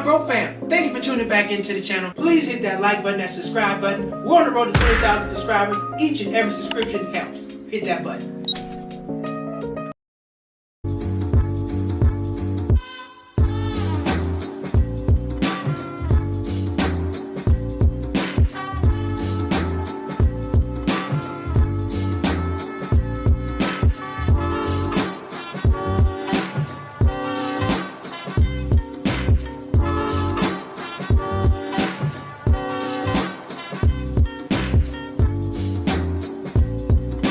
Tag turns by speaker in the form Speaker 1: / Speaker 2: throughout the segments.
Speaker 1: Bro fam, thank you for tuning back into the channel. Please hit that like button, that subscribe button. We're on the road to 20,000 subscribers. Each and every subscription helps. Hit that button.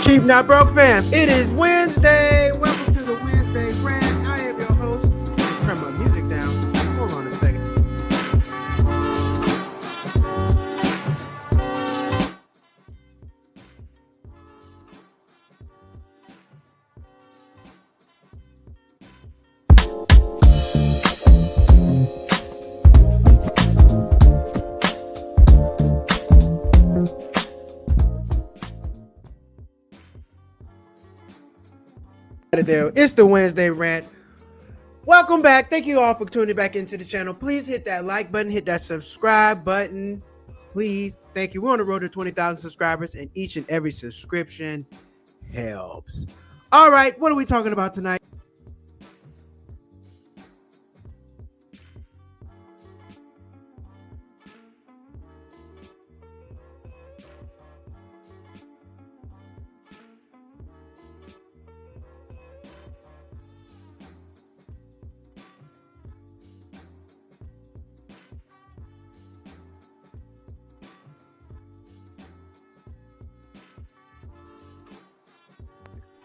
Speaker 1: Cheap Not Broke fam, it is Wednesday. Welcome to the Wednesday rant. I am your host. Turn my music down. Hold on a second. There, it's the Wednesday rant. Welcome back. Thank you all for tuning back into the channel. Please hit that like button, hit that subscribe button. Please. Thank you. We're on the road to 20,000 subscribers, and each and every subscription helps. All right, what are we talking about tonight?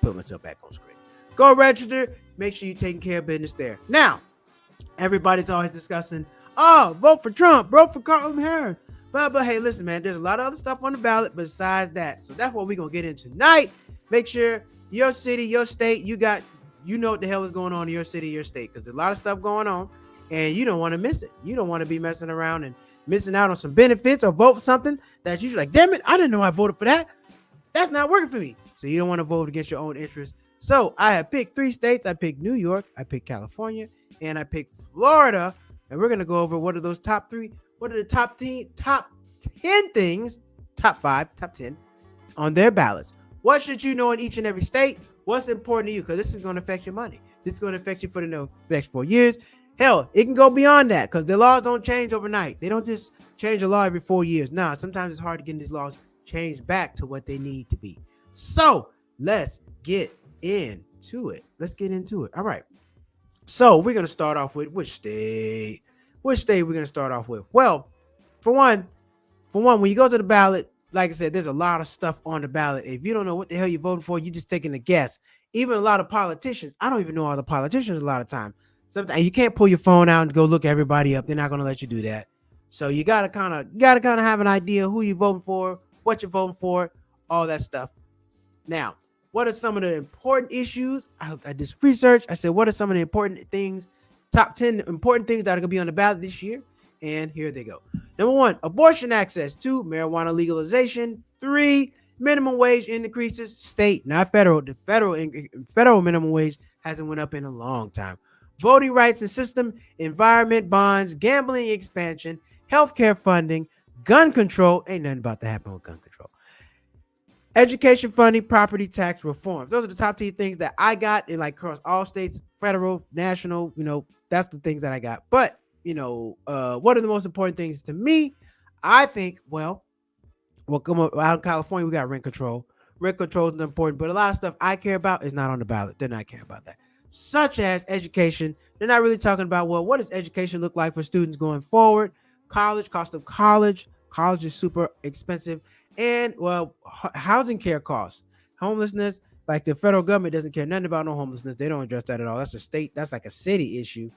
Speaker 1: Put myself back on screen. Go register. Make sure you're taking care of business there. Now, everybody's always discussing, oh, vote for Trump, vote for Kamala Harris. But hey, listen, man, there's a lot of other stuff on the ballot besides that. So that's what we're going to get into tonight. Make sure your city, your state, you know what the hell is going on in your city, your state, because there's a lot of stuff going on and you don't want to miss it. You don't want to be messing around and missing out on some benefits or vote for something that you're like, damn it, I didn't know I voted for that. That's not working for me. So you don't want to vote against your own interests. So I have picked 3 states. I picked New York, I picked California, and I picked Florida. And we're going to go over what are those top 3, what are the top 10 things, top 5, top 10 on their ballots. What should you know in each and every state? What's important to you? Because this is going to affect your money. This is going to affect you for the next 4 years. Hell, it can go beyond that because the laws don't change overnight. They don't just change a law every 4 years. Nah, sometimes it's hard to get these laws changed back to what they need to be. So let's get into it. All right. So we're going to start off with which state we're going to start off with. Well, for one, when you go to the ballot, like I said, there's a lot of stuff on the ballot. If you don't know what the hell you're voting for, you're just taking a guess. Even a lot of politicians, I don't even know all the politicians a lot of time. Sometimes you can't pull your phone out and go look everybody up. They're not going to let you do that. So you got to kind of have an idea who you're voting for, what you're voting for, all that stuff. Now, what are some of the important issues? I did some research. I said, what are some of the important things, top 10 important things that are going to be on the ballot this year? And here they go. Number 1, abortion access. 2, marijuana legalization. 3, minimum wage increases. State, not federal. The federal minimum wage hasn't went up in a long time. Voting rights and system, environment, bonds, gambling expansion, healthcare funding, gun control. Ain't nothing about to happen with gun control. Education funding, property tax reform. Those are the top 10 things that I got in like across all states, federal, national, that's the things that I got. But, what are the most important things to me? I think, well, come on, out in California, we got rent control. Rent control is important, but a lot of stuff I care about is not on the ballot. They're not caring about that. Such as education. They're not really talking about, well, what does education look like for students going forward? College, cost of college. College is super expensive. And, well, housing care costs, homelessness, like the federal government doesn't care nothing about no homelessness. They don't address that at all. That's a state. That's like a city issue.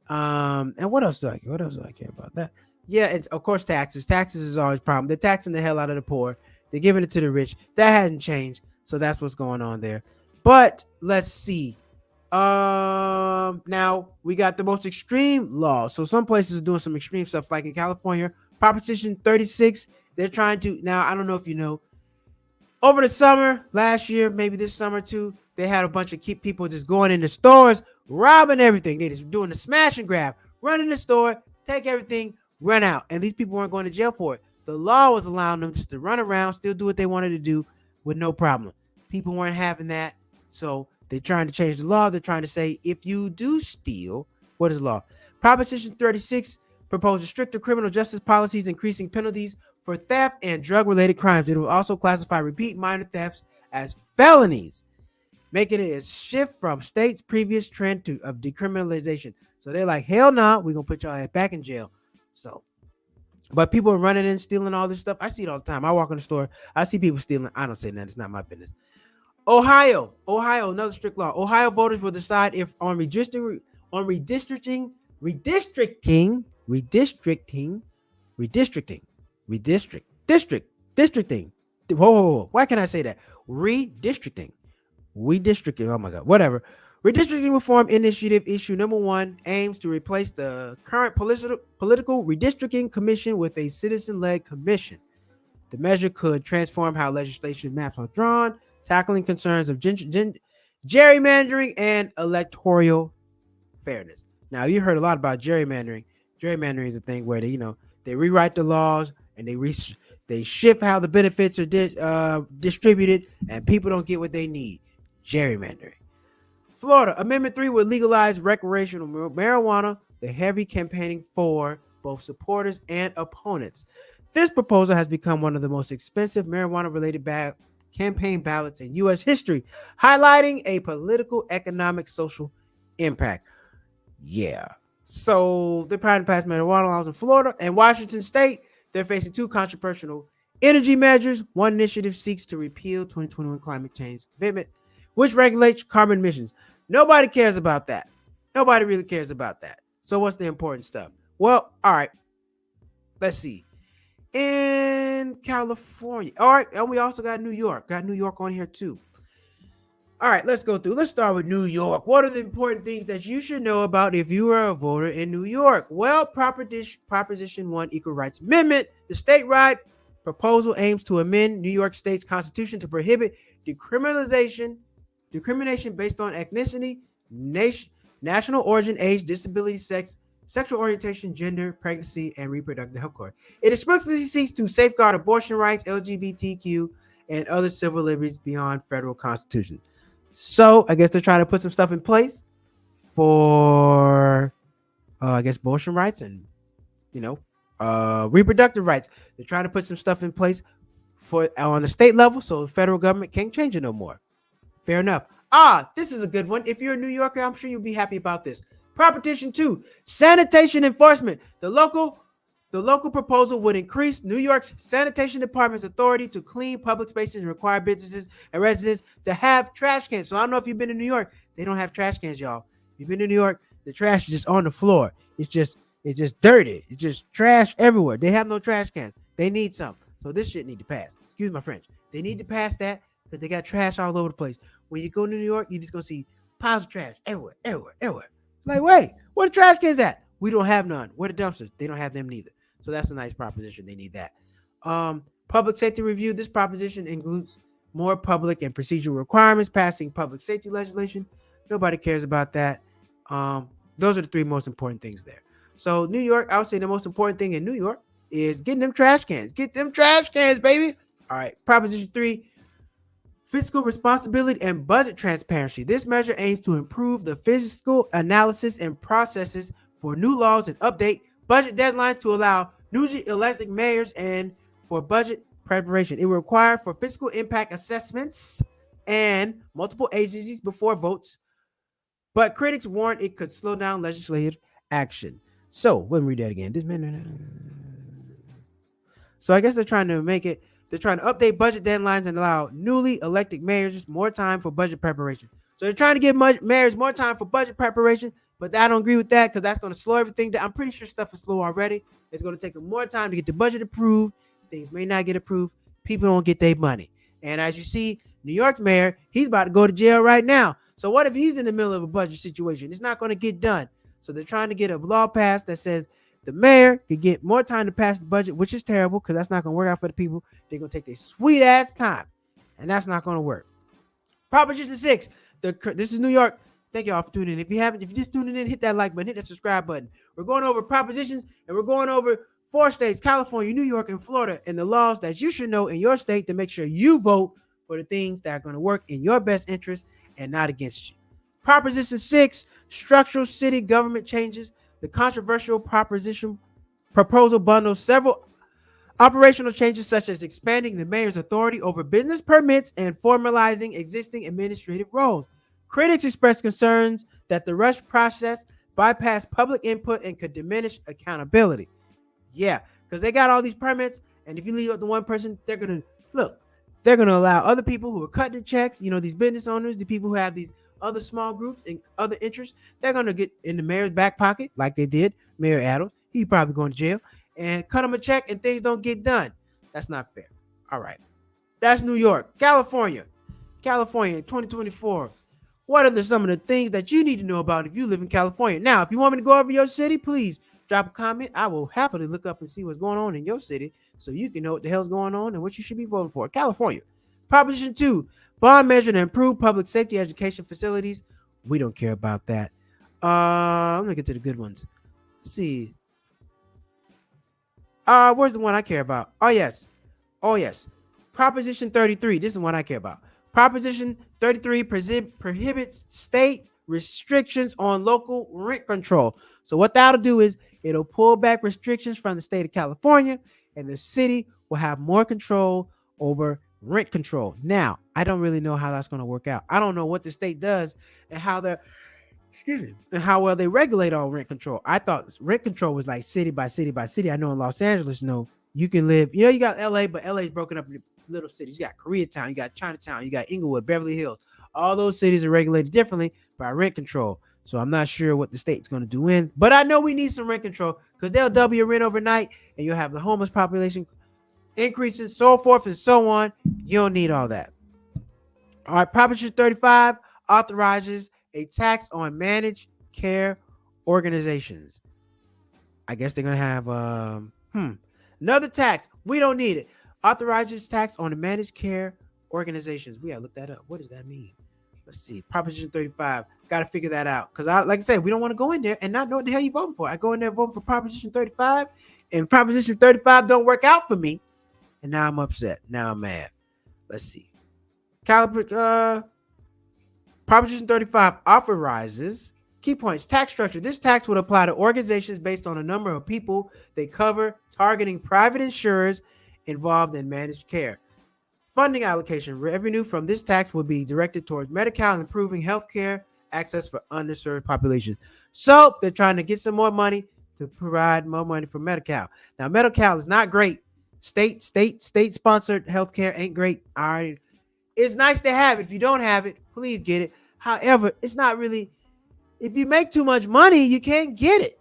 Speaker 1: And what else do I care about that? Yeah, it's, of course, taxes. Taxes is always a problem. They're taxing the hell out of the poor. They're giving it to the rich. That hasn't changed. So that's what's going on there. But let's see. Now we got the most extreme laws. So some places are doing some extreme stuff, like in California, Proposition 36. They're trying to, now I don't know if you know, over the summer, last year, maybe this summer too, they had a bunch of people just going into stores, robbing everything. They just doing the smash and grab, running the store, take everything, run out. And these people weren't going to jail for it. The law was allowing them just to run around, still do what they wanted to do with no problem. People weren't having that. So they're trying to change the law. They're trying to say, if you do steal, what is the law? Proposition 36 proposes stricter criminal justice policies, increasing penalties for theft and drug-related crimes. It will also classify repeat minor thefts as felonies, making it a shift from states' previous trend of decriminalization. So they're like, hell no, we're going to put y'all back in jail. So, but people are running in, stealing all this stuff. I see it all the time. I walk in the store. I see people stealing. I don't say that. It's not my business. Ohio, another strict law. Ohio voters will decide if on redistricting, districting. Whoa. Why can't I say that? Redistricting. Oh my God, whatever. Redistricting Reform Initiative issue number 1 aims to replace the current political redistricting commission with a citizen-led commission. The measure could transform how legislation maps are drawn, tackling concerns of gerrymandering and electoral fairness. Now, you heard a lot about gerrymandering. Gerrymandering is a thing where they rewrite the laws and they shift how the benefits are distributed, and people don't get what they need. Gerrymandering. Florida, Amendment 3 would legalize recreational marijuana, the heavy campaigning for both supporters and opponents. This proposal has become one of the most expensive marijuana-related campaign ballots in U.S. history, highlighting a political, economic, social impact. Yeah. So they're trying to pass marijuana laws in Florida and Washington State. They're facing 2 controversial energy measures. One initiative seeks to repeal 2021 climate change commitment, which regulates carbon emissions. Nobody cares about that. Nobody really cares about that. So what's the important stuff? Well, all right. Let's see. In California. All right. And we also got New York. Got New York on here too. All right, let's go through. Let's start with New York. What are the important things that you should know about if you are a voter in New York? Well, Proposition 1 Equal Rights Amendment. The statewide proposal aims to amend New York State's constitution to prohibit discrimination based on ethnicity, national origin, age, disability, sex, sexual orientation, gender, pregnancy, and reproductive health care. It explicitly seeks to safeguard abortion rights, LGBTQ, and other civil liberties beyond federal constitution. So I guess they're trying to put some stuff in place for, abortion rights and, reproductive rights. They're trying to put some stuff in place for on the state level, so the federal government can't change it no more. Fair enough. This is a good one. If you're a New Yorker, I'm sure you'll be happy about this. Proposition 2, sanitation enforcement. The local proposal would increase New York's sanitation department's authority to clean public spaces and require businesses and residents to have trash cans. So I don't know if you've been to New York. They don't have trash cans, y'all. If you've been to New York, the trash is just on the floor. It's just dirty. It's just trash everywhere. They have no trash cans. They need some. So this shit need to pass. Excuse my French. They need to pass that because they got trash all over the place. When you go to New York, you just gonna see piles of trash everywhere. Like, wait, where the trash cans at? We don't have none. Where the dumpsters? They don't have them neither. So that's a nice proposition. They need that. Public safety review. This proposition includes more public and procedural requirements, passing public safety legislation. Nobody cares about that. Those are the 3 most important things there. So New York, I would say the most important thing in New York is getting them trash cans. Get them trash cans, baby. All right. Proposition 3, fiscal responsibility and budget transparency. This measure aims to improve the fiscal analysis and processes for new laws and update budget deadlines to allow newly elected mayors and for budget preparation. It will require for fiscal impact assessments and multiple agencies before votes, but critics warn it could slow down legislative action. So let me read that again. So I guess they're trying to update budget deadlines and allow newly elected mayors more time for budget preparation. So they're trying to give mayors more time for budget preparation, but I don't agree with that because that's going to slow everything down. I'm pretty sure stuff is slow already. It's going to take them more time to get the budget approved. Things may not get approved. People don't get their money. And as you see, New York's mayor, he's about to go to jail right now. So what if he's in the middle of a budget situation? It's not going to get done. So they're trying to get a law passed that says the mayor could get more time to pass the budget, which is terrible because that's not going to work out for the people. They're going to take their sweet ass time, and that's not going to work. Proposition 6. This is New York. Thank y'all for tuning in. If you just tuning in, hit that like button, hit that subscribe button. We're going over propositions and we're going over 4 states, California, New York, and Florida, and the laws that you should know in your state to make sure you vote for the things that are going to work in your best interest and not against you. Proposition 6, structural city government changes. The controversial proposition proposal bundles several operational changes such as expanding the mayor's authority over business permits and formalizing existing administrative roles. Critics expressed concerns that the rush process bypassed public input and could diminish accountability. Yeah, because they got all these permits, and if you leave up to one person, they're gonna look. They're gonna allow other people who are cutting checks. These business owners, the people who have these other small groups and other interests. They're gonna get in the mayor's back pocket, like they did Mayor Adams. He's probably going to jail and cut him a check, and things don't get done. That's not fair. All right, that's New York, California, 2024. What are some of the things that you need to know about if you live in California? Now, if you want me to go over your city, please drop a comment. I will happily look up and see what's going on in your city so you can know what the hell's going on and what you should be voting for. California. Proposition 2, bond measure to improve public safety education facilities. We don't care about that. Let me get to the good ones. Let's see. Where's the one I care about? Oh, yes. Proposition 33. This is the one I care about. Proposition 33 prohibits state restrictions on local rent control. So what that'll do is it'll pull back restrictions from the state of California, and the city will have more control over rent control. Now, I don't really know how that's going to work out. I don't know what the state does and how well they regulate all rent control. I thought rent control was like city by city by city. I know in Los Angeles, you can live, you got LA, but LA is broken up into little cities. You got Koreatown, you got Chinatown, you got Inglewood, Beverly Hills. All those cities are regulated differently by rent control. So I'm not sure what the state's going to do but I know we need some rent control because they'll double your rent overnight and you'll have the homeless population increasing, so forth and so on. You don't need all that. All right, Proposition 35 authorizes a tax on managed care organizations. I guess they're going to have another tax. We don't need it. Authorizes tax on the managed care organizations. We got to look that up. What does that mean? Let's see. Proposition 35. Got to figure that out. Because like I said, we don't want to go in there and not know what the hell you voting for. I go in there voting for Proposition 35, and Proposition 35 don't work out for me. And now I'm upset. Now I'm mad. Let's see. Proposition 35 authorizes, key points, tax structure. This tax would apply to organizations based on a number of people they cover, targeting private insurers involved in managed care. Funding allocation. Revenue from this tax will be directed towards Medi-Cal and improving healthcare access for underserved populations. So they're trying to get some more money to provide more money for Medi-Cal. Now, Medi-Cal is not great. State-sponsored healthcare ain't great. All right. It's nice to have it. If you don't have it, please get it. However, it's not really. If you make too much money, you can't get it.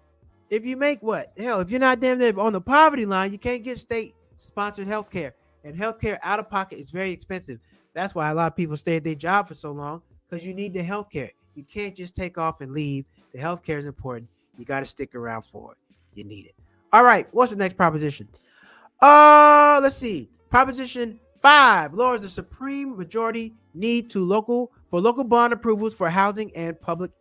Speaker 1: If you make what? Hell, if you're not damn near on the poverty line, you can't get state-sponsored healthcare. And healthcare out of pocket is very expensive. That's why a lot of people stay at their job for so long, because you need the healthcare. You can't just take off and leave. The healthcare is important. You got to stick around for it. You need it. All right. What's the next proposition? Let's see. Proposition 5 lowers the supreme majority need for local bond approvals for housing and public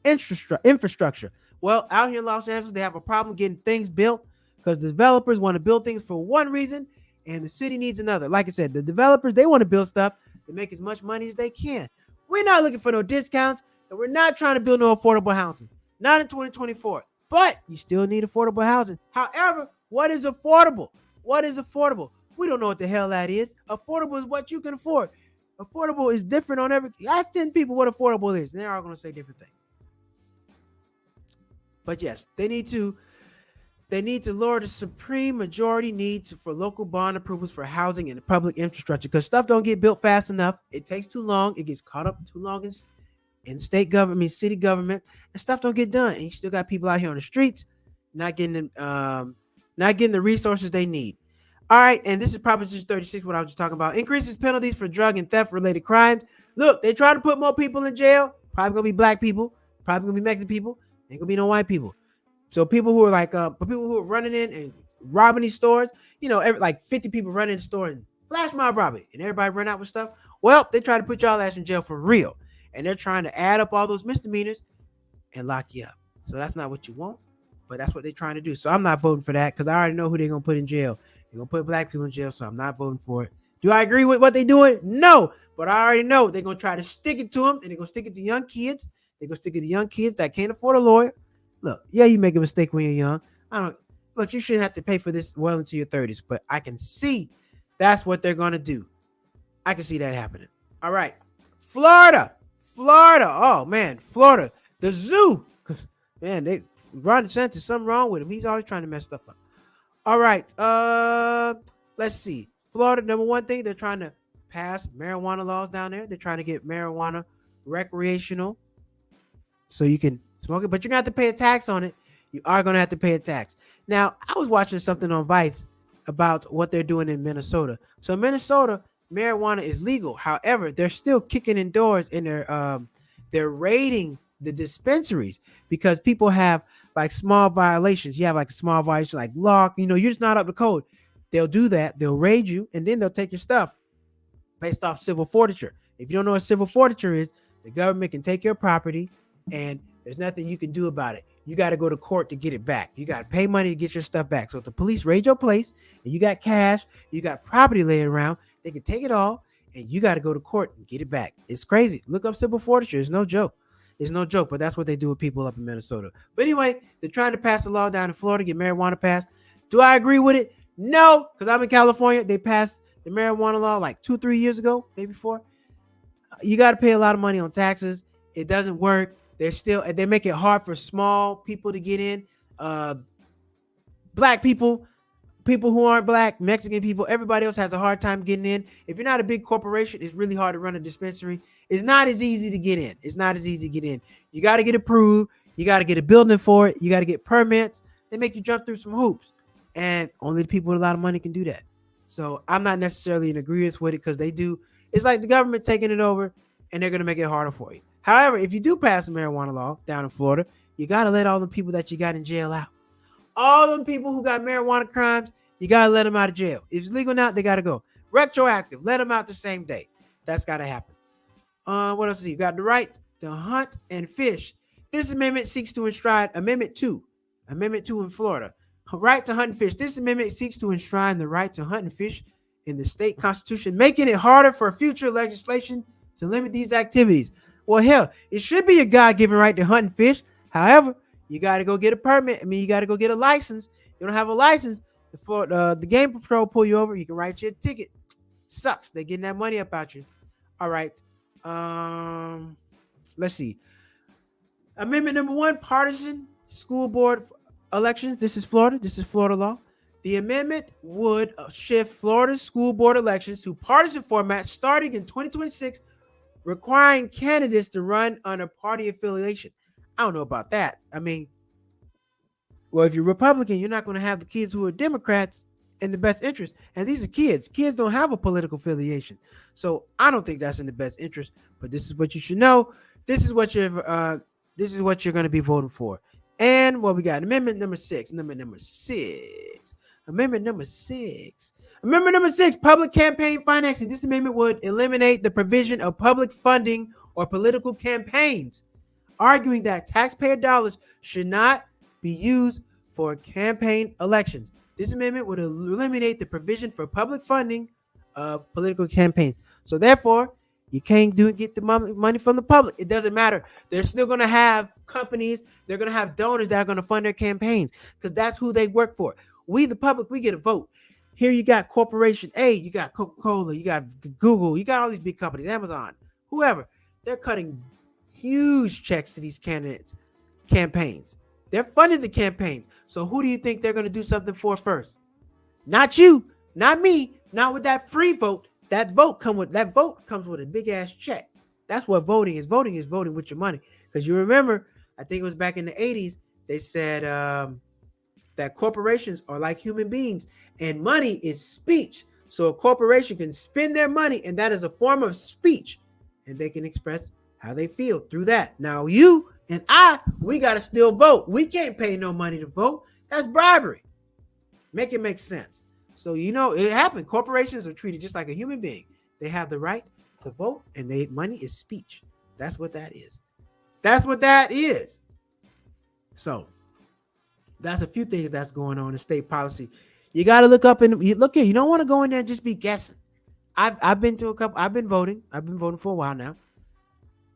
Speaker 1: infrastructure. Well, out here in Los Angeles, they have a problem getting things built because the developers want to build things for one reason and the city needs another. Like I said, the developers, they want to build stuff to make as much money as they can. We're not looking for no discounts, and we're not trying to build no affordable housing. Not in 2024. But you still need affordable housing. However, what is affordable? What is affordable? We don't know what the hell that is. Affordable is what you can afford. Affordable is different on every. Ask 10 people what affordable is, and they're all going to say different things. But yes, they need to lower the supreme majority needs for local bond approvals for housing and public infrastructure, because stuff don't get built fast enough. It takes too long. It gets caught up too long in state government, city government, and stuff don't get done. And you still got people out here on the streets not getting the resources they need. All right, and this is Proposition 36, what I was just talking about. Increases penalties for drug and theft-related crimes. Look, they try to put more people in jail. Probably going to be black people. Probably going to be Mexican people. Ain't going to be no white people. So people who are people who are running in and robbing these stores, like 50 people running in the store and flash mob robbery, and everybody run out with stuff. Well, they try to put y'all ass in jail for real. and they're trying to add up all those misdemeanors and lock you up. So that's not what you want, but that's what they're trying to do. So I'm not voting for that because I already know who they're gonna put in jail. They're gonna put black people in jail, so I'm not voting for it. Do I agree with what they're doing? No, but I already know they're gonna try to stick it to them, and they're gonna stick it to young kids. They're gonna stick it to young kids that can't afford a lawyer. Look, yeah, you make a mistake when you're young. I don't. Look, you shouldn't have to pay for this well into your 30s, but I can see that's what they're gonna do. I can see that happening. All right, Florida, Florida. Oh man, Florida, the zoo. Man, Ron DeSantis, something wrong with him. He's always trying to mess stuff up. All right. Let's see. Florida, number one thing, they're trying to pass marijuana laws down there. They're trying to get marijuana recreational so you can smoke it, but you're gonna have to pay a tax on it. You are gonna have to pay a tax. Now, I was watching something on Vice about what they're doing in Minnesota. So Minnesota, marijuana is legal. However, they're still kicking in doors and they're raiding the dispensaries because people have like small violations. You have like a small violation like lock, you're just not up to code. They'll do that. They'll raid you and then they'll take your stuff based off civil forfeiture. If you don't know what civil forfeiture is, the government can take your property and there's nothing you can do about it. You got to go to court to get it back. You got to pay money to get your stuff back. So if the police raid your place and you got cash, you got property laying around, they can take it all and you got to go to court and get it back. It's crazy. Look up civil forfeiture. It's no joke. It's no joke, but that's what they do with people up in Minnesota. But anyway, they're trying to pass a law down in Florida, get marijuana passed. Do I agree with it? No, because I'm in California. They passed the marijuana law like 2-3 years ago, maybe 4. You got to pay a lot of money on taxes. It doesn't work. They make it hard for small people to get in. Black people who aren't black, Mexican people, everybody else has a hard time getting in. If you're not a big corporation, it's really hard to run a dispensary. It's not as easy to get in. It's not as easy to get in. You got to get approved. You got to get a building for it. You got to get permits. They make you jump through some hoops. And only the people with a lot of money can do that. So I'm not necessarily in agreement with it because they do. It's like the government taking it over and they're going to make it harder for you. However, if you do pass a marijuana law down in Florida, you got to let all the people that you got in jail out. All them people who got marijuana crimes, you got to let them out of jail. If it's legal now, they got to go. Retroactive, let them out the same day. That's got to happen. What else is you got? The right to hunt and fish. This amendment seeks to enshrine Amendment 2 in Florida. Right to hunt and fish. This amendment seeks to enshrine the right to hunt and fish in the state constitution, making it harder for future legislation to limit these activities. Well, hell, it should be a God-given right to hunt and fish. However, you got to go get a permit. You got to go get a license. You don't have a license. The game patrol pull you over. You can write you a ticket. Sucks. They're getting that money up out you. All right. Let's see. Amendment number 1, partisan school board elections. This is Florida. This is Florida law. The amendment would shift Florida's school board elections to partisan format starting in 2026, requiring candidates to run on a party affiliation. I don't know about that. Well, if you're Republican, you're not going to have the kids who are Democrats in the best interest. And these are kids. Kids don't have a political affiliation. So I don't think that's in the best interest. But this is what you should know. This is what you're going to be voting for. And what we got? Amendment number 6. Amendment number 6, public campaign financing. This amendment would eliminate the provision of public funding or political campaigns, arguing that taxpayer dollars should not be used for campaign elections. This amendment would eliminate the provision for public funding of political campaigns. So therefore, you can't get the money from the public. It doesn't matter. They're still going to have companies. They're going to have donors that are going to fund their campaigns because that's who they work for. We, the public, we get a vote. Here you got Corporation A, you got Coca-Cola, you got Google, you got all these big companies, Amazon, whoever. They're cutting huge checks to these candidates' campaigns. They're funding the campaigns. So who do you think they're going to do something for first? Not you, not me, not with that free vote. That vote comes with a big ass check. That's what voting is. Voting is voting with your money. Because you remember, I think it was back in the 80s, they said that corporations are like human beings and money is speech. So a corporation can spend their money and that is a form of speech and they can express how they feel through that. Now you and we got to still vote. We can't pay no money to vote. That's bribery. Make it make sense. So, it happened. Corporations are treated just like a human being. They have the right to vote and money is speech. That's what that is. That's what that is. So that's a few things that's going on in state policy. You got to look up and you look here. You don't want to go in there and just be guessing. I've been to a couple. I've been voting. I've been voting for a while now.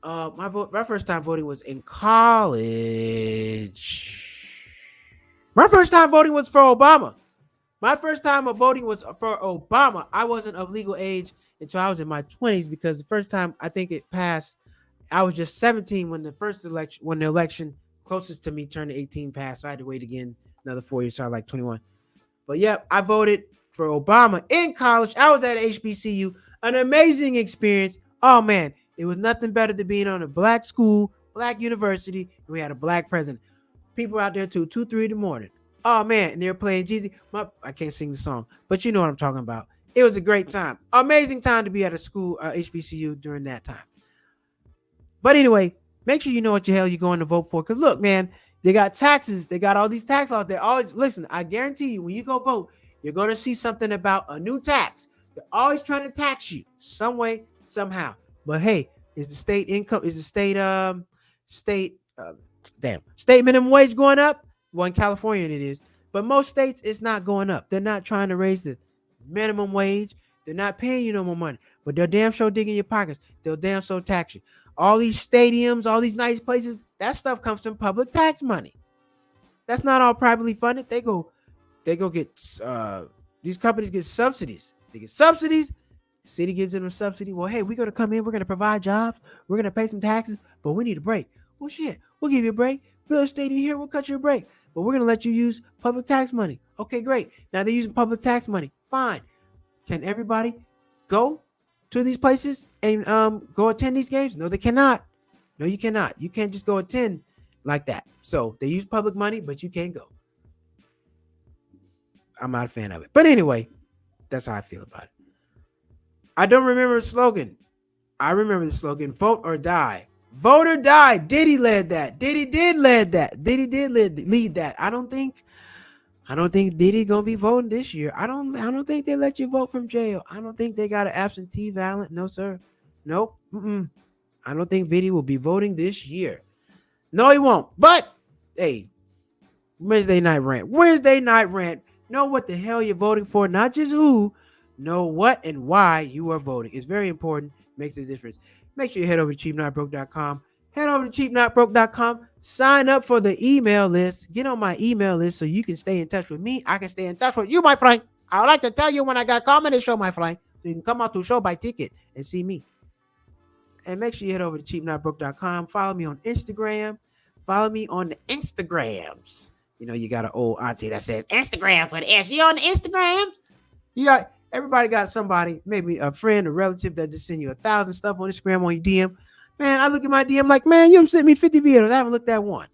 Speaker 1: My first time voting was in college. My first time voting was for Obama. My first time of voting was for Obama. I wasn't of legal age until I was in my 20s because the first time I think it passed, I was just 17 when the election closest to me turned 18 passed. So I had to wait again another 4 years, so I was like 21. But yeah, I voted for Obama in college. I was at HBCU, an amazing experience. Oh man, it was nothing better than being on a black school, black university, and we had a black president. People out there too, 2, 3 in the morning. Oh man, and they're playing Jeezy. I can't sing the song, but you know what I'm talking about. It was a great time, amazing time to be at a school, HBCU during that time. But anyway, make sure you know what the hell you're going to vote for. Cause look, man, they got taxes. They got all these taxes out there. Always listen. I guarantee you, when you go vote, you're going to see something about a new tax. They're always trying to tax you some way, somehow. But hey, is the state income? Is the state state minimum wage going up? Well, in California it is, but most states it's not going up. They're not trying to raise the minimum wage. They're not paying you no more money, but they're damn sure digging your pockets. They'll damn sure tax you. All these stadiums, all these nice places, that stuff comes from public tax money. That's not all privately funded. They go get these companies get subsidies. They get subsidies. The city gives them a subsidy. Well, hey, we're gonna come in. We're gonna provide jobs. We're gonna pay some taxes, but we need a break. Well, shit, we'll give you a break. Build a stadium here. We'll cut you a break, but we're gonna let you use public tax money. Okay, great. Now they're using public tax money. Fine. Can everybody go to these places and go attend these games? No, they cannot. No, you cannot. You can't just go attend like that. So they use public money, but you can't go. I'm not a fan of it. But anyway, that's how I feel about it. I don't remember the slogan. I remember the slogan, vote or die. Vote or die. Diddy led that. Diddy did lead that. Diddy did lead that. I don't think Diddy gonna be voting this year. I don't think they let you vote from jail. I don't think they got an absentee ballot. No, sir. Nope. I don't think Diddy will be voting this year. No, he won't. But hey, Wednesday night rant. Know what the hell you're voting for, not just who. Know what and why you are voting. It's very important. Makes a difference. Make sure you head over to cheapnotbroke.com. Head over to cheapnotbroke.com. Sign up for the email list. Get on my email list so you can stay in touch with me. I can stay in touch with you, my friend. I would like to tell you when I got comedy show, my friend. So you can come out to a show, buy ticket, and see me. And make sure you head over to cheapnotbroke.com. Follow me on Instagram. Follow me on the Instagrams. You know, you got an old auntie that says Instagram for the S. You on the Instagram? Everybody got somebody, maybe a friend, a relative that just send you 1,000 stuff on Instagram on your DM. Man, I look at my DM like, man, you sent me 50 videos. I haven't looked at one.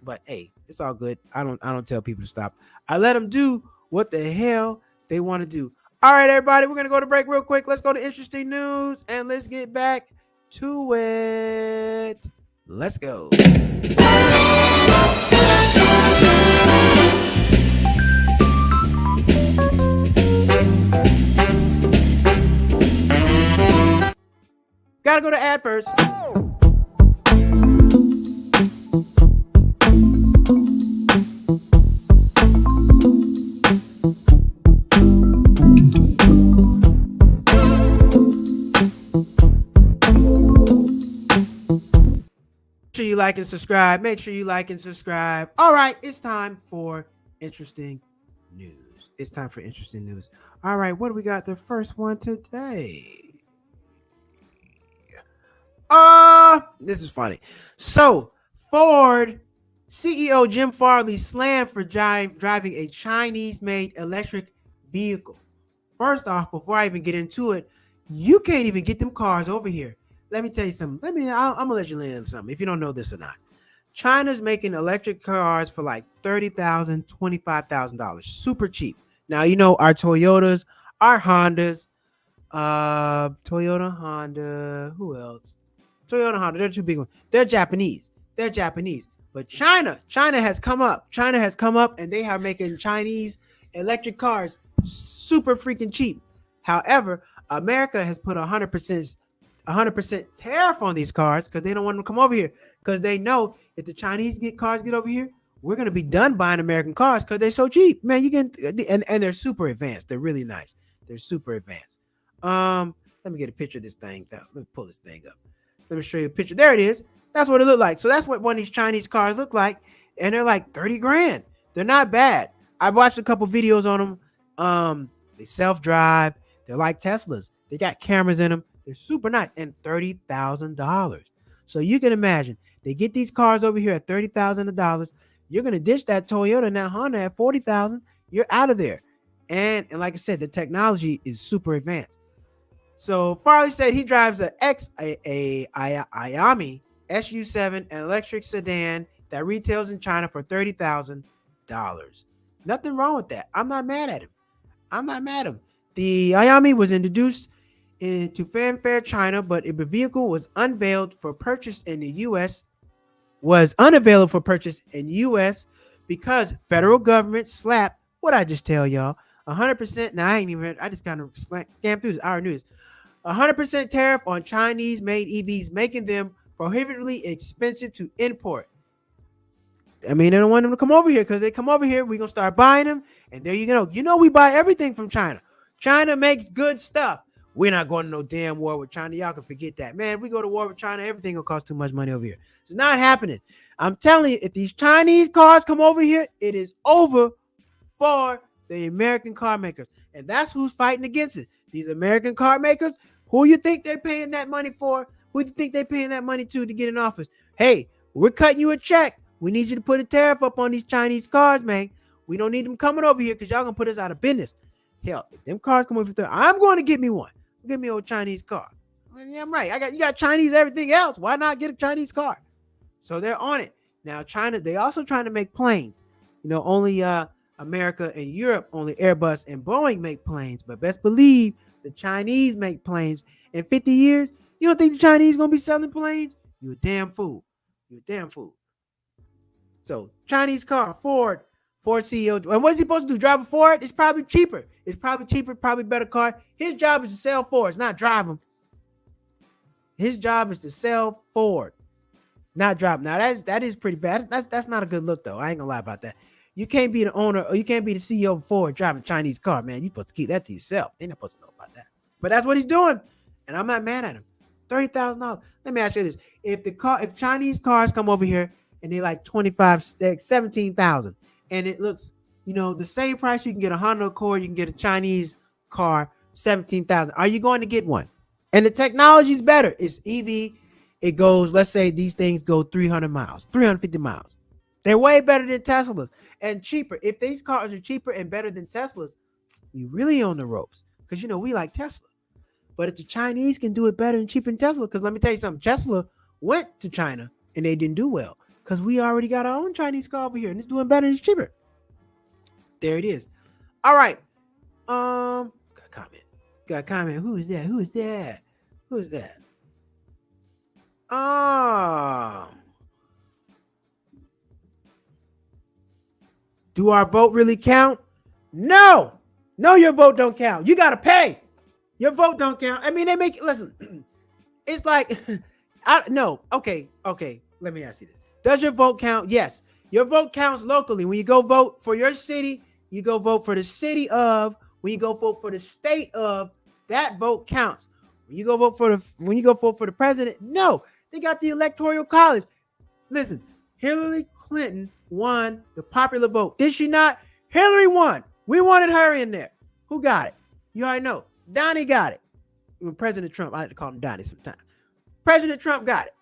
Speaker 1: But hey, it's all good. I don't tell people to stop. I let them do what the hell they want to do. All right, everybody, we're gonna go to break real quick. Let's go to interesting news and let's get back to it. Let's go. Gotta go to ad first. Make sure you like and subscribe. Make sure you like and subscribe. All right, it's time for interesting news. All right, what do we got? The first one today. This is funny. So, Ford CEO Jim Farley slammed for driving a Chinese-made electric vehicle. First off, before I even get into it, you can't even get them cars over here. Let me tell you something. I'm gonna let you learn something if you don't know this or not. China's making electric cars for like $30,000, $25,000, super cheap. Now you know our Toyotas, our Hondas, Toyota, Honda. Who else? Toyota, Honda. They're two big ones. They're Japanese. But China has come up. And they are making Chinese electric cars super freaking cheap. However, America has put 100% 100% tariff on these cars because they don't want them to come over here because they know if the Chinese cars get over here, we're gonna be done buying American cars because they're so cheap, man. You can and they're super advanced. They're really nice. They're super advanced. Let me get a picture of this thing. Let me pull this thing up. Let me show you a picture. There it is. That's what it looked like. So that's what one of these Chinese cars look like, and they're like 30 grand. They're not bad. I watched a couple videos on them. They self-drive. They're like Teslas. They got cameras in them. They're super nice and $30,000. So you can imagine they get these cars over here at $30,000. You're gonna ditch that Toyota and that Honda at 40,000. You're out of there. And like I said, the technology is super advanced. So Farley said he drives a Iami SU7, an electric sedan that retails in China for $30,000. Nothing wrong with that. I'm not mad at him. The Iami was introduced into fanfare China, but the vehicle was unveiled for purchase in the U.S. was unavailable for purchase in U.S. because federal government slapped what I just tell y'all 100%. Now I just kind of scammed through this. I already knew this. 100% tariff on Chinese-made EVs, making them prohibitively expensive to import. I mean, they don't want them to come over here because they come over here, we're going to start buying them. And there you go. You know, we buy everything from China. China makes good stuff. We're not going to no damn war with China. Y'all can forget that. Man, if we go to war with China, everything will cost too much money over here. It's not happening. I'm telling you, if these Chinese cars come over here, it is over for the American car makers. And that's who's fighting against it. These American car makers, who you think they're paying that money for? Who do you think they're paying that money to get in office? Hey, we're cutting you a check. We need you to put a tariff up on these Chinese cars, man. We don't need them coming over here because y'all going to put us out of business. Hell, if them cars come over here, I'm going to get me one. Give me an old Chinese car. I mean, yeah, I'm right. You got Chinese everything else. Why not get a Chinese car? So they're on it. Now, China, they also trying to make planes. You know, only America and Europe, only Airbus and Boeing make planes. But best believe the Chinese make planes. In 50 years, you don't think the Chinese going to be selling planes? You're a damn fool. You're a damn fool. So, Chinese car, Ford CEO. And what's he supposed to do? Drive a Ford? It's probably cheaper. Probably better car. His job is to sell Fords, not drive them. His job is to sell Ford, not drive them. Now, that is pretty bad. That's not a good look, though. I ain't gonna lie about that. You can't be the owner or you can't be the CEO of Ford driving a Chinese car, man. You're supposed to keep that to yourself. They're not supposed to know about that. But that's what he's doing. And I'm not mad at him. $30,000. Let me ask you this. If Chinese cars come over here and they're like 17,000 and it looks, you know, the same price you can get a Honda Accord, you can get a Chinese car, 17,000. Are you going to get one? And the technology is better. It's EV. It goes, let's say these things go 300 miles, 350 miles. They're way better than Teslas and cheaper. If these cars are cheaper and better than Teslas, you really on the ropes because, you know, we like Tesla. But if the Chinese can do it better and cheaper than Tesla, because let me tell you something, Tesla went to China and they didn't do well because we already got our own Chinese car over here and it's doing better and it's cheaper. There it is. All right. Got a comment. Who is that? Do our vote really count? No, your vote don't count. You got to pay. Your vote don't count. I mean, they make it, listen, it's like, okay. Let me ask you this. Does your vote count? Yes. Your vote counts locally. When you go vote for your city, you go vote for the city of, when you go vote for the state of, that vote counts. When you go vote for the president, no, they got the electoral college. Listen, Hillary Clinton won the popular vote. Did she not? Hillary won. We wanted her in there. Who got it? You already know. Donnie got it. When President Trump, I like to call him Donnie sometimes. President Trump got it.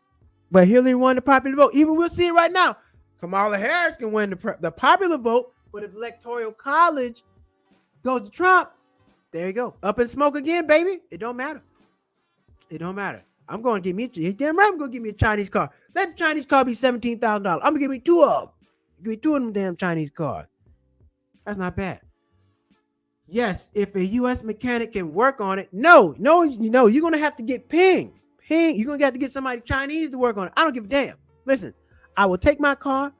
Speaker 1: But Hillary won the popular vote. Even we'll see it right now. Kamala Harris can win the popular vote, but if electoral college goes to Trump, there you go. Up in smoke again, baby. It don't matter. I'm going to get me, damn right, I'm going to give me a Chinese car. Let the Chinese car be $17,000. I'm going to give me two of them. Give me two of them damn Chinese cars. That's not bad. Yes, if a U.S. mechanic can work on it. No, you're going to have to get ping. You're going to have to get somebody Chinese to work on it. I don't give a damn. Listen, I will take my car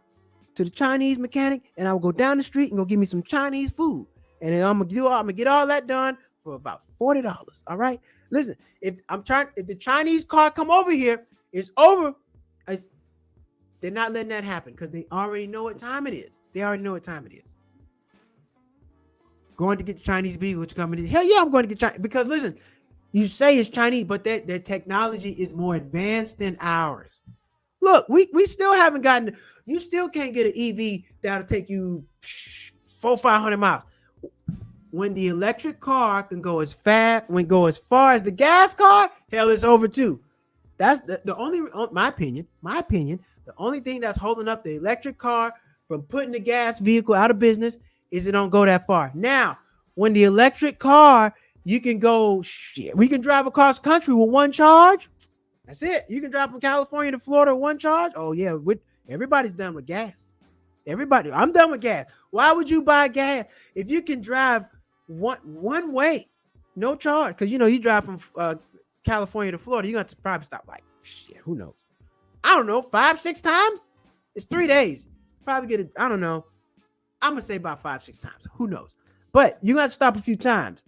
Speaker 1: to the Chinese mechanic and I will go down the street and go give me some Chinese food. And then I'm going to get all that done for about $40. All right. Listen, if the Chinese car come over here, it's over. I, they're not letting that happen because they already know what time it is. They already know what time it is. Going to get the Chinese beagle to come in. Hell yeah, I'm going to get Chinese. Because listen, you say it's Chinese, but their technology is more advanced than ours. Look, we still haven't gotten. You still can't get an EV that'll take you 500 miles. When the electric car can go as fast, as far as the gas car, hell, it's over too. That's the only, my opinion. The only thing that's holding up the electric car from putting the gas vehicle out of business is it don't go that far. Now, when the electric car, you can go, we can drive across country with one charge. That's it. You can drive from California to Florida with one charge. Oh yeah, everybody's done with gas. I'm done with gas. Why would you buy gas if you can drive one way, no charge? Because you drive from California to Florida, you're going to probably stop like who knows? I don't know, 5-6 times. It's 3 days. Probably get it. I don't know. I'm gonna say about 5-6 times. Who knows? But you got to stop a few times.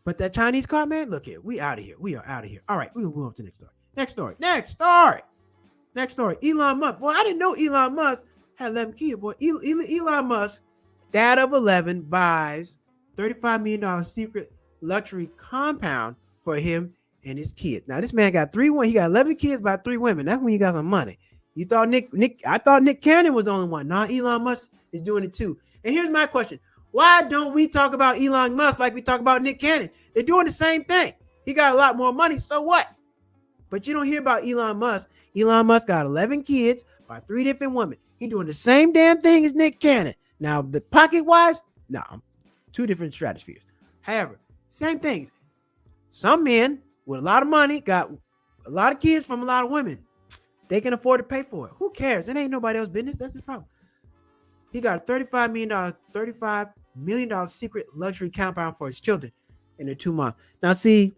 Speaker 1: But that Chinese car, man, look here. We out of here. We are out of here. All right, we'll move on to the next story. Next story. Elon Musk. Boy, I didn't know Elon Musk had 11 kids. Boy, Elon Musk, dad of 11, buys $35 million secret luxury compound for him and his kids. Now, this man got he got 11 kids by 3 women. That's when you got some money. You thought I thought Nick Cannon was the only one. Nah, Elon Musk is doing it too. And here's my question. Why don't we talk about Elon Musk like we talk about Nick Cannon? They're doing the same thing. He got a lot more money, so what? But you don't hear about Elon Musk. Elon Musk got 11 kids by 3 different women. He doing the same damn thing as Nick Cannon. Now, the pocket-wise, no, 2 different stratospheres. However, same thing. Some men with a lot of money got a lot of kids from a lot of women. They can afford to pay for it. Who cares? It ain't nobody else's business. That's his problem. He got a $35 million secret luxury compound for his children in the 2 months. Now, see,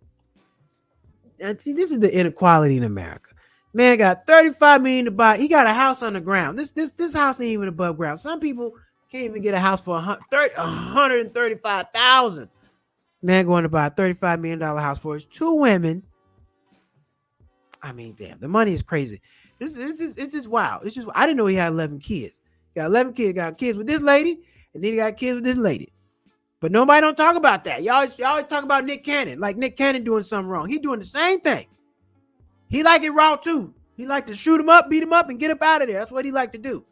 Speaker 1: this is the inequality in America. Man got $35 million to buy. He got a house on the ground. This house ain't even above ground. Some people can't even get a house for $135,000. Man going to buy a $35 million house for his 2 women. I mean, damn, the money is crazy. It's just wild. It's just, I didn't know he had 11 kids. He got 11 kids. Got kids with this lady, and then he got kids with this lady. But nobody don't talk about that. Y'all always talk about Nick Cannon, like Nick Cannon doing something wrong. He doing the same thing. He like it raw too. He like to shoot him up, beat him up, and get up out of there. That's what he like to do.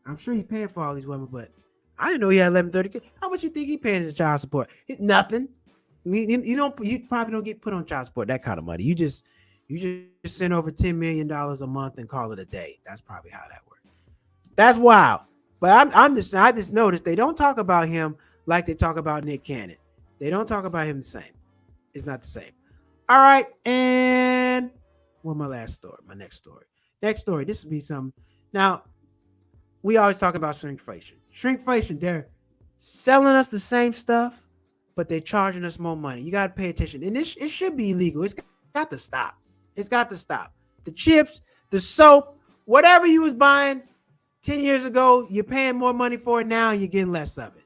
Speaker 1: I'm sure he paying for all these women, but I didn't know he had 11, 30 kids. How much you think he paying as child support? Nothing. You probably don't get put on child support, that kind of money. You just send over $10 million a month and call it a day. That's probably how that works. That's wild. But I just noticed they don't talk about him like they talk about Nick Cannon. They don't talk about him the same. It's not the same. All right, and my next story. This will be some. Now, we always talk about shrinkflation. They're selling us the same stuff, but they're charging us more money. You got to pay attention, and it should be illegal. It's got to stop. The chips, the soap, whatever you was buying 10 years ago, you're paying more money for it now, and you're getting less of it.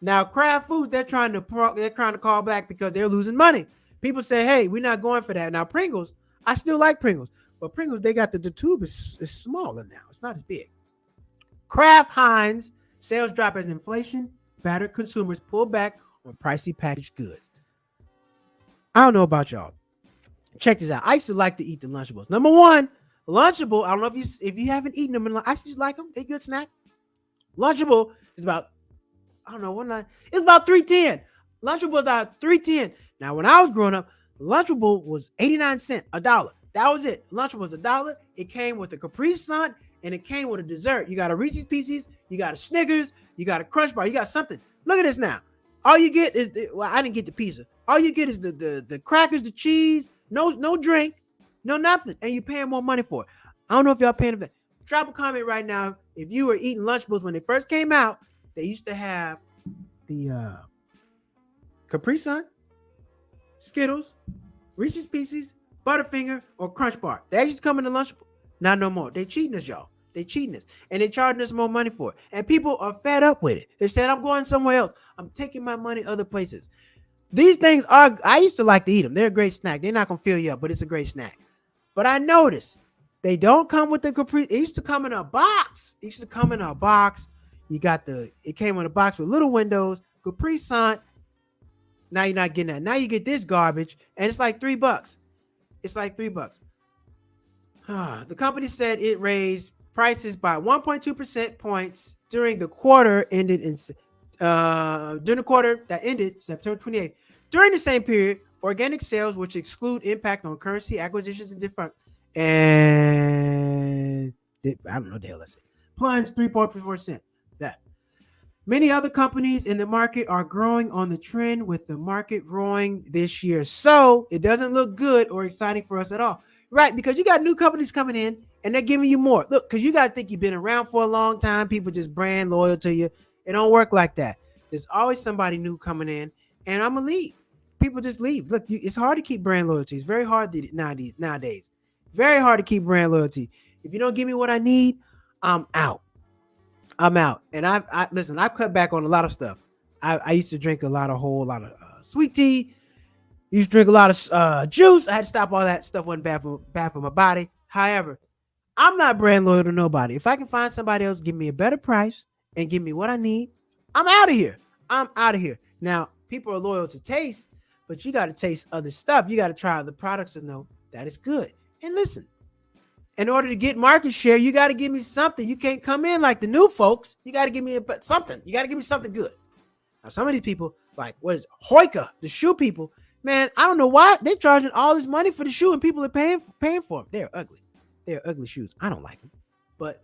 Speaker 1: Now, Kraft Foods, they're trying to call back because they're losing money. People say, hey, we're not going for that. Now, Pringles, I still like Pringles, but Pringles, they got the tube is smaller now. It's not as big. Kraft Heinz sales drop as inflation battered consumers pull back on pricey packaged goods. I don't know about y'all. Check this out. I used to like to eat the Lunchables. Number one, Lunchable. I don't know if you haven't eaten them. I just like them. They're a good snack. Lunchable is about, I don't know, it's about $3.10. Lunchable is about $3.10. Now, when I was growing up, Lunchable was 89 cents, $1. That was it. Lunchable was $1. It came with a Capri Sun and it came with a dessert. You got a Reese's Pieces, you got a Snickers, you got a Crunch Bar, you got something. Look at this now. All you get is, I didn't get the pizza. All you get is the crackers, the cheese, no drink, no nothing, and you're paying more money for it. I don't know if y'all paying for that. Drop a comment right now if you were eating Lunchables when they first came out. They used to have the Capri Sun, Skittles, Reese's Pieces, Butterfinger, or Crunch Bar. They used to come in the Lunchable. Not no more. They cheating us, y'all. They cheating us, and they charging us more money for it. And people are fed up with it. They said, "I'm going somewhere else. I'm taking my money other places." These things are, I used to like to eat them. They're a great snack. They're not going to fill you up, but it's a great snack. But I noticed they don't come with the Capri. It used to come in a box. It used to come in a box. It came in a box with little windows, Capri Sun. Now you're not getting that. Now you get this garbage, and it's like $3. It's like $3. The company said it raised prices by 1.2% points during the quarter that ended September 28th. During the same period, organic sales, which exclude impact on currency acquisitions and different and I don't know the hell that's it, plunged 3.4%. That many other companies in the market are growing on the trend, with the market growing this year. So it doesn't look good or exciting for us at all. Right, because you got new companies coming in and they're giving you more. Look, because you guys think you've been around for a long time. People just brand loyal to you. It don't work like that. There's always somebody new coming in, and I'm going to leave. People just leave. Look, it's hard to keep brand loyalty. It's very hard nowadays. Very hard to keep brand loyalty. If you don't give me what I need, I'm out. I'm out. And listen, I've cut back on a lot of stuff. I used to drink a whole lot of sweet tea. Used to drink a lot of juice. I had to stop all that stuff. Wasn't bad for my body. However, I'm not brand loyal to nobody. If I can find somebody else, give me a better price and give me what I need, I'm out of here. I'm out of here. Now, people are loyal to taste, but you got to taste other stuff. You got to try other products to know that it's good. And listen, in order to get market share, you got to give me something. You can't come in like the new folks. You got to give me something. You got to give me something good. Now, some of these people, like what is Hoika, the shoe people, man, I don't know why they're charging all this money for the shoe and people are paying for them. They're ugly. They're ugly shoes. I don't like them. But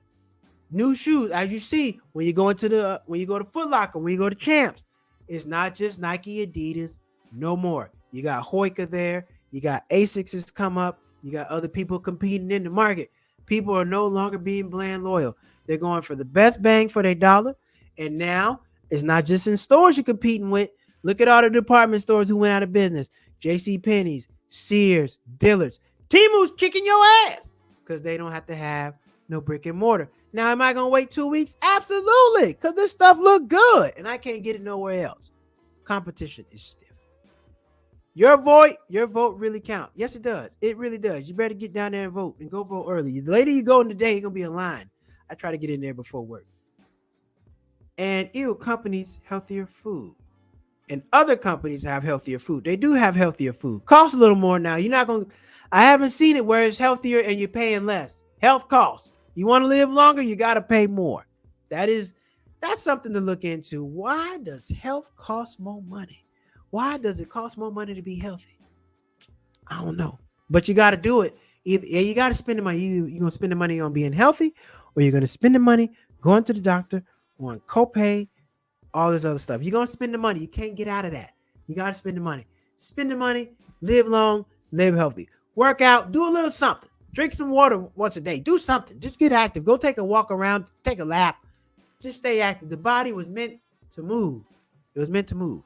Speaker 1: new shoes, as you see, when you go to Foot Locker, when you go to Champs, it's not just Nike, Adidas, no more. You got Hoika there. You got Asics has come up. You got other people competing in the market. People are no longer being brand loyal. They're going for the best bang for their dollar. And now it's not just in stores you're competing with. Look at all the department stores who went out of business. JCPenney's, Sears, Dillard's. Temu's kicking your ass because they don't have to have no brick and mortar. Now, am I going to wait 2 weeks? Absolutely, because this stuff look good and I can't get it nowhere else. Competition is stiff. Your vote really counts. Yes, it does. It really does. You better get down there and vote, and go vote early. The later you go in the day, you're going to be in line. I try to get in there before work. And companies healthier food. And other companies have healthier food. They do have healthier food. Costs a little more now. I haven't seen it where it's healthier and you're paying less. Health costs. You want to live longer, you got to pay more. That's something to look into. Why does health cost more money? Why does it cost more money to be healthy? I don't know. But you got to do it. You got to spend the money. You're going to spend the money on being healthy, or you're going to spend the money going to the doctor, on copay, all this other stuff. You're going to spend the money. You can't get out of that. You got to spend the money. Spend the money, live long, live healthy. Work out, do a little something. Drink some water once a day. Do something. Just get active. Go take a walk around, take a lap. Just stay active. The body was meant to move. It was meant to move.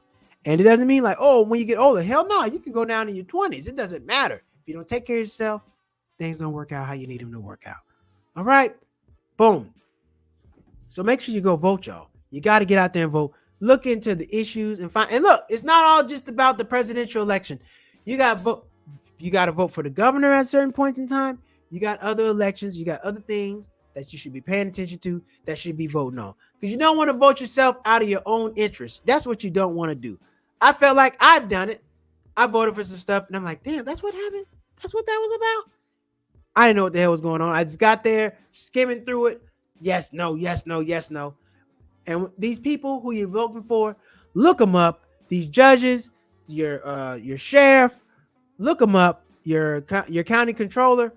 Speaker 1: And it doesn't mean like, oh, when you get older, hell no, you can go down in your 20s. It doesn't matter. If you don't take care of yourself, things don't work out how you need them to work out. All right? Boom. So make sure you go vote, y'all. You got to get out there and vote. Look into the issues and find. And look, it's not all just about the presidential election. You got to vote. You got to vote for the governor at certain points in time. You got other elections. You got other things that you should be paying attention to that should be voting on. Because you don't want to vote yourself out of your own interest. That's what you don't want to do. I felt like I've done it. I voted for some stuff and I'm like, damn, that's what happened. That's what that was about. I didn't know what the hell was going on. I just got there skimming through it. Yes, no, yes, no, yes, no. And these people who you're voting for, look them up. These judges, your sheriff, look them up. Your county controller,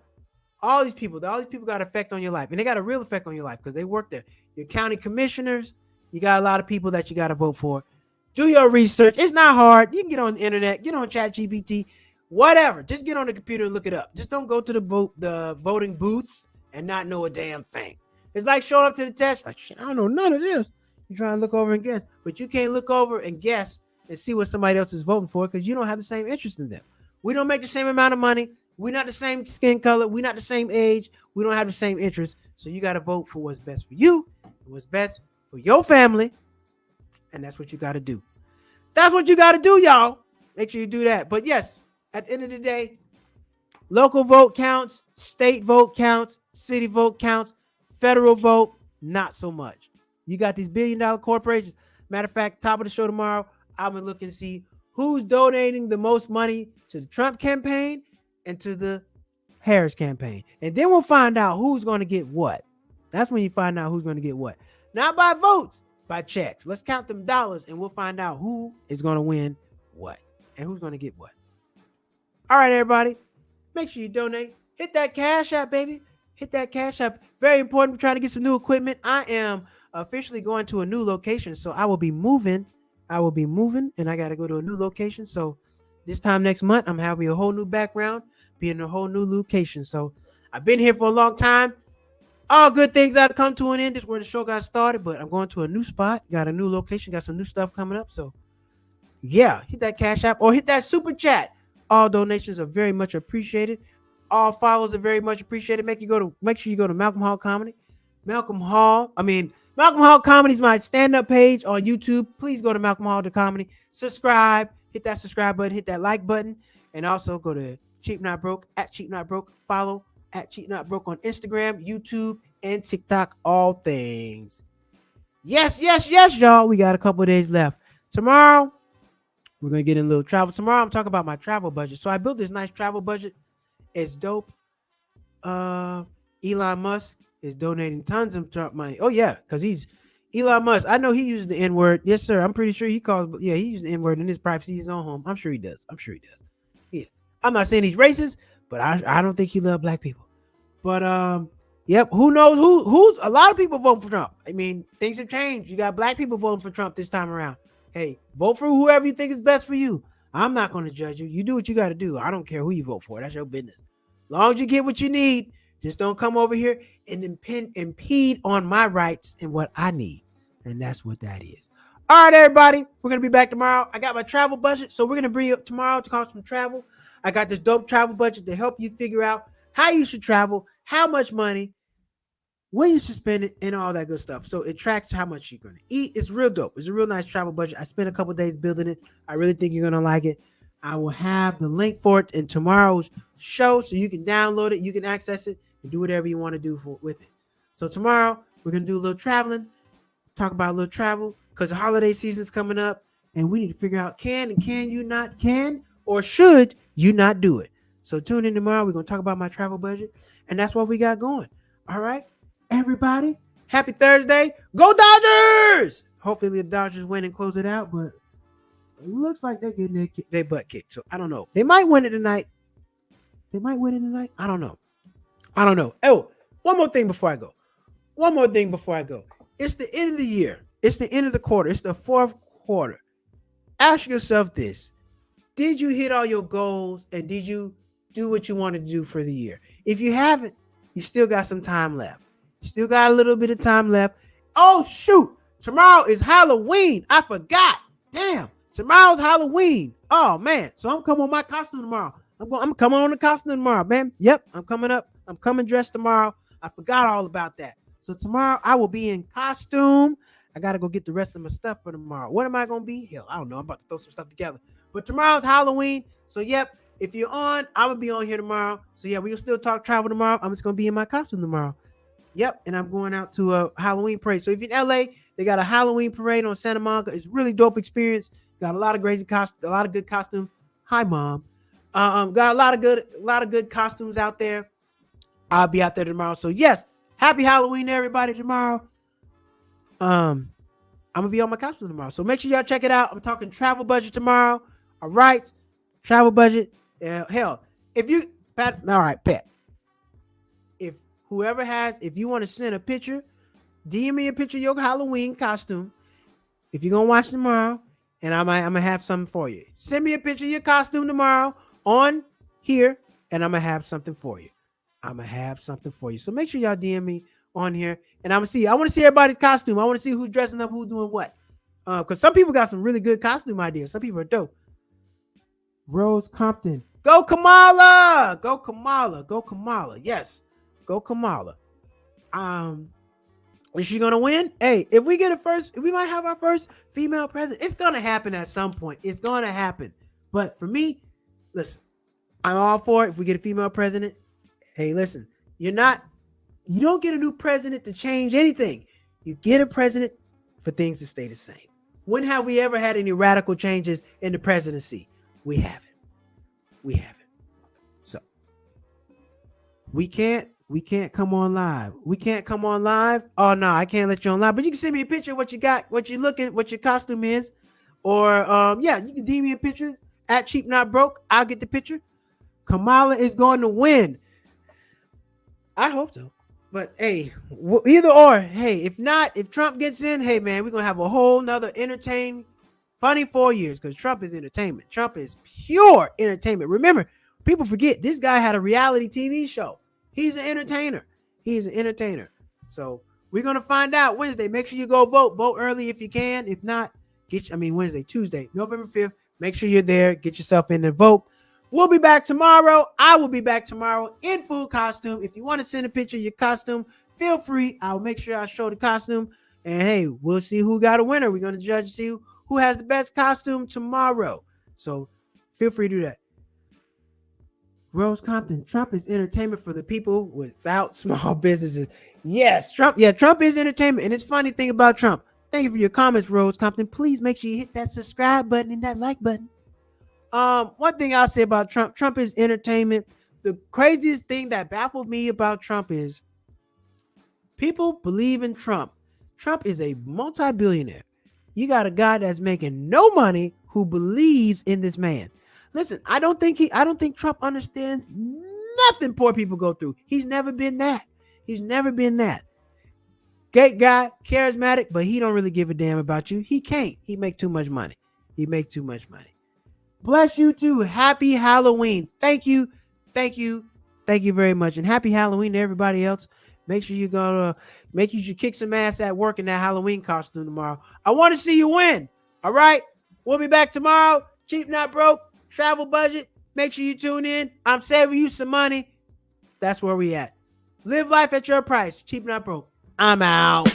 Speaker 1: all these people got effect on your life, and they got a real effect on your life because they work there. Your county commissioners, you got a lot of people that you got to vote for. Do your research. It's not hard. You can get on the internet, get on ChatGPT, whatever. Just get on the computer and look it up. Just don't go to the voting booth and not know a damn thing. It's like showing up to the test, like, shit, I don't know none of this. You try to look over and guess, but you can't look over and guess and see what somebody else is voting for because you don't have the same interest in them. We don't make the same amount of money. We're not the same skin color. We're not the same age. We don't have the same interests. So you got to vote for what's best for you, what's best for your family, and that's what you got to do. That's what you got to do, y'all. Make sure you do that. But yes, at the end of the day, local vote counts, state vote counts, city vote counts, federal vote, not so much. You got these billion-dollar corporations. Matter of fact, top of the show tomorrow, I'm gonna look and see who's donating the most money to the Trump campaign and to the Harris campaign. And then we'll find out who's going to get what. That's when you find out who's going to get what. Not by votes, by checks. Let's count them dollars and we'll find out who is going to win what and who's going to get what. All right, everybody. Make sure you donate. Hit that Cash App, baby. Hit that Cash App. Very important. We're trying to get some new equipment. I am officially going to a new location, so I will be moving. And I got to go to a new location. So this time next month, I'm having a whole new background, be in a whole new location. So I've been here for a long time. All good things that come to an end. This is where the show got started, but I'm going to a new spot, got a new location, got some new stuff coming up. So yeah, hit that Cash App or hit that Super Chat. All donations are very much appreciated. All follows are very much appreciated. Make sure you go to Malcolm Hall Comedy. Malcolm Hall Comedy is my stand-up page on YouTube. Please go to Malcolm Hall Comedy. Subscribe. Hit that subscribe button. Hit that like button. And also go to Cheap Not Broke, at Cheap Not Broke. Follow at Cheap Not Broke on Instagram, YouTube, and TikTok. All things. Yes, y'all. We got a couple of days left. Tomorrow, we're going to get in a little travel. Tomorrow, I'm talking about my travel budget. So I built this nice travel budget. It's dope. Elon Musk is donating tons of Trump money. Oh, yeah, because he's Elon Musk. I know he uses the N-word. Yes, sir. I'm pretty sure he uses the N-word in his privacy, his own home. I'm sure he does. Yeah. I'm not saying he's racist, but I don't think he loves black people. But, yep, who knows who's a lot of people vote for Trump. I mean, things have changed. You got black people voting for Trump this time around. Hey, vote for whoever you think is best for you. I'm not going to judge you. You do what you got to do. I don't care who you vote for. That's your business. As long as you get what you need, just don't come over here and impede on my rights and what I need. And that's what that is. All right, everybody. We're going to be back tomorrow. I got my travel budget. So we're going to bring you up tomorrow to cost some travel. I got this dope travel budget to help you figure out how you should travel, how much money, when you should spend it, and all that good stuff. So it tracks how much you're going to eat. It's real dope. It's a real nice travel budget. I spent a couple days building it. I really think you're going to like it. I will have the link for it in tomorrow's show so you can download it, you can access it, and do whatever you want to do with it. So tomorrow, we're going to do a little traveling, talk about a little travel, because the holiday season's coming up, and we need to figure out can or should you not do it. So tune in tomorrow. We're going to talk about my travel budget, and that's what we got going. All right, everybody, happy Thursday. Go Dodgers! Hopefully the Dodgers win and close it out, but it looks like they're getting their butt kicked. So I don't know. They might win it tonight. I don't know. Oh, one more thing before I go. It's the end of the year. It's the end of the quarter. It's the fourth quarter. Ask yourself this. Did you hit all your goals and did you do what you wanted to do for the year? If you haven't, you still got some time left. You still got a little bit of time left. Oh, shoot. Tomorrow is Halloween. I forgot. Damn. Tomorrow's Halloween. Oh, man. So I'm coming on my costume tomorrow. I'm coming on the costume tomorrow, man. Yep. I'm coming up. I'm coming dressed tomorrow. I forgot all about that. So tomorrow I will be in costume. I got to go get the rest of my stuff for tomorrow. What am I going to be? Hell, I don't know. I'm about to throw some stuff together. But tomorrow's Halloween. So, yep. If you're on, I will be on here tomorrow. So, yeah, we'll still talk travel tomorrow. I'm just going to be in my costume tomorrow. Yep. And I'm going out to a Halloween parade. So if you're in LA, they got a Halloween parade on Santa Monica. It's a really dope experience. Got a lot of good costume. Hi, Mom. Got a lot of good costumes out there. I'll be out there tomorrow. So yes, happy Halloween, everybody, tomorrow. I'm gonna be on my costume tomorrow. So make sure y'all check it out. I'm talking travel budget tomorrow. All right, travel budget. Hell, all right, Pat. If you want to send a picture, DM me a picture of your Halloween costume. If you're gonna watch tomorrow, and I'm gonna have something for you. Send me a picture of your costume tomorrow on here, and I'm gonna have something for you. So make sure y'all DM me on here, and I want to see everybody's costume. I want to see who's dressing up, who's doing what. Because some people got some really good costume ideas. Some people are dope. Rose Compton. Go Kamala! Yes. Go Kamala. Is she gonna win? Hey, if we might have our first female president. It's gonna happen at some point. It's gonna happen. But for me, listen, I'm all for it. If we get a female president, hey, listen, you don't get a new president to change anything. You get a president for things to stay the same. When have we ever had any radical changes in the presidency? We haven't. We haven't. So we can't come on live. We can't come on live. Oh no, I can't let you on live. But you can send me a picture of what you got, what you're looking, what your costume is. Or yeah, you can DM me a picture at Cheap Not Broke. I'll get the picture. Kamala is going to win. I hope so. But hey, either or. Hey, if not, if Trump gets in, hey man, we're gonna have a whole nother funny 4 years because Trump is entertainment. Trump is pure entertainment. Remember, people forget this guy had a reality TV show. He's an entertainer. He's an entertainer. So we're gonna find out Wednesday. Make sure you go vote. Vote early if you can. If not, Tuesday, November 5th. Make sure you're there. Get yourself in and vote. We'll be back tomorrow. I will be back tomorrow in full costume. If you want to send a picture of your costume, feel free. I'll make sure I show the costume. And hey, we'll see who got a winner. We're going to judge and see who has the best costume tomorrow. So feel free to do that. Rose Compton, Trump is entertainment for the people without small businesses. Yes, Trump. Yeah, Trump is entertainment. And it's funny thing about Trump. Thank you for your comments, Rose Compton. Please make sure you hit that subscribe button and that like button. One thing I'll say about Trump is entertainment. The craziest thing that baffled me about Trump is people believe in Trump. Trump is a multi-billionaire. You got a guy that's making no money who believes in this man. Listen, I don't think Trump understands nothing poor people go through. He's never been that. He's never been that. Great guy, charismatic, but he don't really give a damn about you. He can't. He make too much money. Bless you too. Happy Halloween. Thank you very much. And happy Halloween to everybody else. Make sure you kick some ass at work in that Halloween costume tomorrow. I want to see you win. All right. We'll be back tomorrow. Cheap Not Broke. Travel budget. Make sure you tune in. I'm saving you some money. That's where we at. Live life at your price. Cheap Not Broke. I'm out.